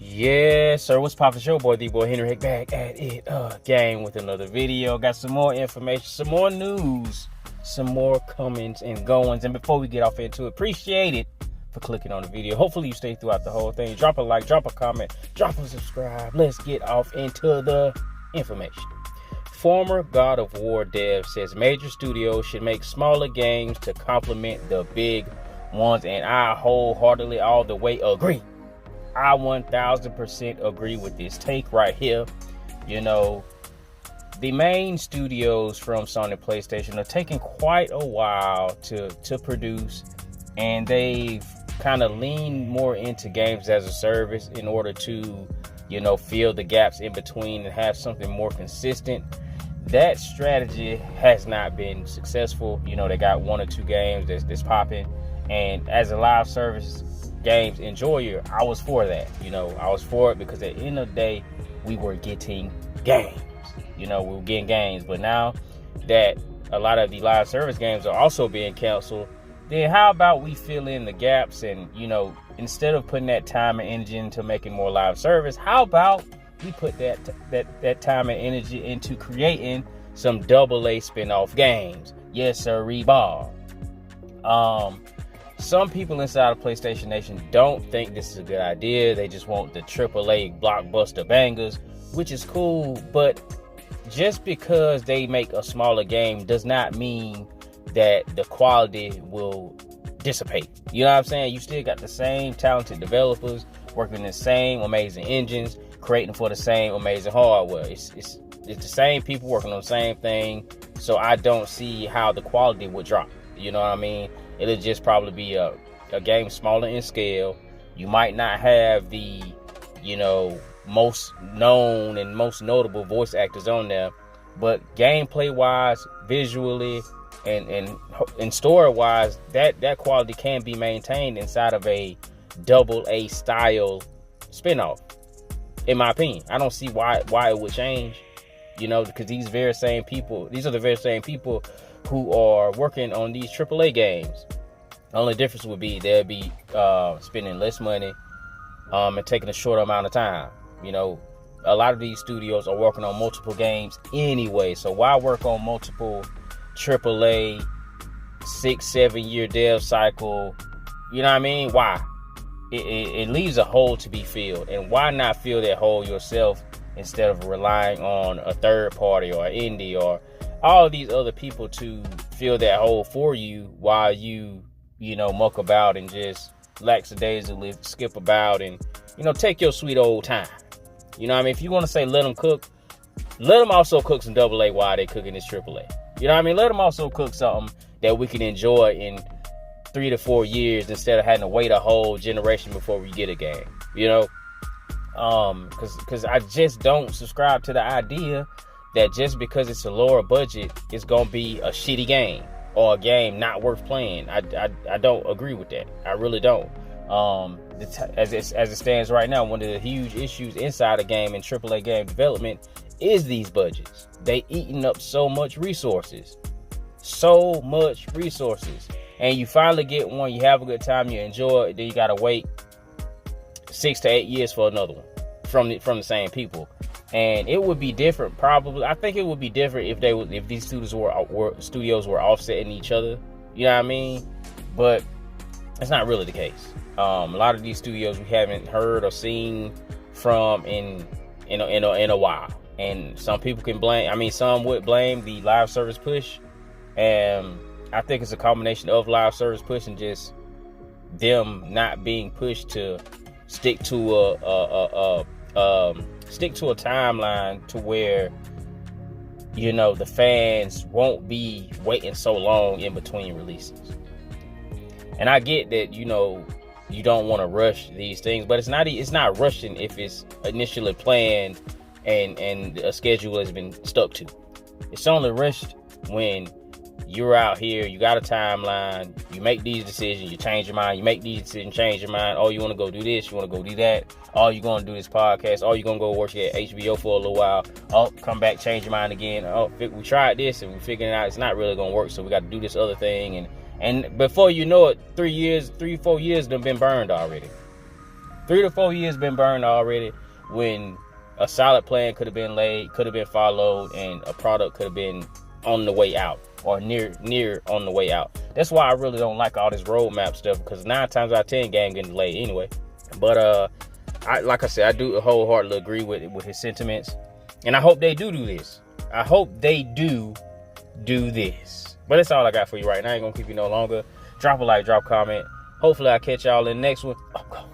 Yes, sir. What's poppin'? Show boy, the boy Henry Hick back at it again with another video. Got some more information, some more news, some more comings and goings. And before we get off into it, appreciate it for clicking on the video. Hopefully you stay throughout the whole thing. Drop a like, drop a comment, drop a subscribe. Let's get off into the information. Former God of War dev says major studios should make smaller games to complement the big ones, and I wholeheartedly all the way agree. I 1000% agree with this take right here. You know, the main studios from Sony PlayStation are taking quite a while to produce, and they've kind of leaned more into games as a service in order to, you know, fill the gaps in between and have something more consistent. That strategy has not been successful. You know, they got one or two games that's popping, and as a live service games enjoyer, I was for that. You know, I was for it because at the end of the day, we were getting games. You know, we were getting games. But now that a lot of the live service games are also being canceled, then how about we fill in the gaps and, you know, instead of putting that time and energy into making more live service, how about we put that time and energy into creating some AA spin-off games? Yes, sir, Rebar. Some people inside of PlayStation Nation don't think this is a good idea. They just want the AAA blockbuster bangers, which is cool. But just because they make a smaller game does not mean that the quality will dissipate. You know what I'm saying? You still got the same talented developers working the same amazing engines, creating for the same amazing hardware. It's the same people working on the same thing. So I don't see how the quality would drop. You know what I mean? It'll just probably be a game smaller in scale. You might not have the, you know, most known and most notable voice actors on there, but gameplay wise, visually, and story wise, that quality can be maintained inside of a AA style spinoff. In my opinion, I don't see why it would change. You know, because these are the very same people who are working on these AAA games. The only difference would be they'll be spending less money and taking a shorter amount of time. You know, a lot of these studios are working on multiple games anyway, so why work on multiple AAA 6-7 year dev cycle? You know what I mean? Why? It leaves a hole to be filled, and why not fill that hole yourself instead of relying on a third party or an indie or all of these other people to fill that hole for you while you know, muck about and just lackadaisically skip about and, you know, take your sweet old time. You know what I mean? If you want to say let them cook, let them also cook some AA while they cooking this AAA. You know what I mean? Let them also cook something that we can enjoy in 3 to 4 years instead of having to wait a whole generation before we get a game. You know? Because I just don't subscribe to the idea that just because it's a lower budget, it's gonna be a shitty game or a game not worth playing. I don't agree with that. I really don't. As it stands right now, one of the huge issues inside a game in AAA game development is these budgets. They eating up so much resources, and you finally get one, you have a good time, you enjoy it, then you gotta wait 6 to 8 years for another one from the same people. And it would be different, probably. I think it would be different if these studios were offsetting each other. You know what I mean? But it's not really the case. A lot of these studios we haven't heard or seen from in a while. And some people can blame. I mean, some would blame the live service push, and I think it's a combination of live service push and just them not being pushed to stick to a timeline to where, you know, the fans won't be waiting so long in between releases. And I get that, you know, you don't want to rush these things, but it's not rushing if it's initially planned and a schedule has been stuck to. It's only rushed when you're out here, you got a timeline, you make these decisions, you change your mind, you make these decisions, change your mind. Oh, you want to go do this, you want to go do that. Oh, you're going to do this podcast. Oh, you're going to go work at HBO for a little while. Oh, come back, change your mind again. Oh, we tried this and we figured out it's not really going to work, so we got to do this other thing. And before you know it, 3, 4 years done been burned already. 3 to 4 years been burned already when a solid plan could have been laid, could have been followed, and a product could have been on the way out or near on the way out. That's why I really don't like all this roadmap stuff, because 9 times out of 10 game getting delayed anyway. But like I said, I do wholeheartedly agree with his sentiments, and I hope they do this. I hope they do this. But that's all I got for you right now. I ain't gonna keep you no longer. Drop a like, drop a comment. Hopefully I'll catch y'all in the next one. Oh, God.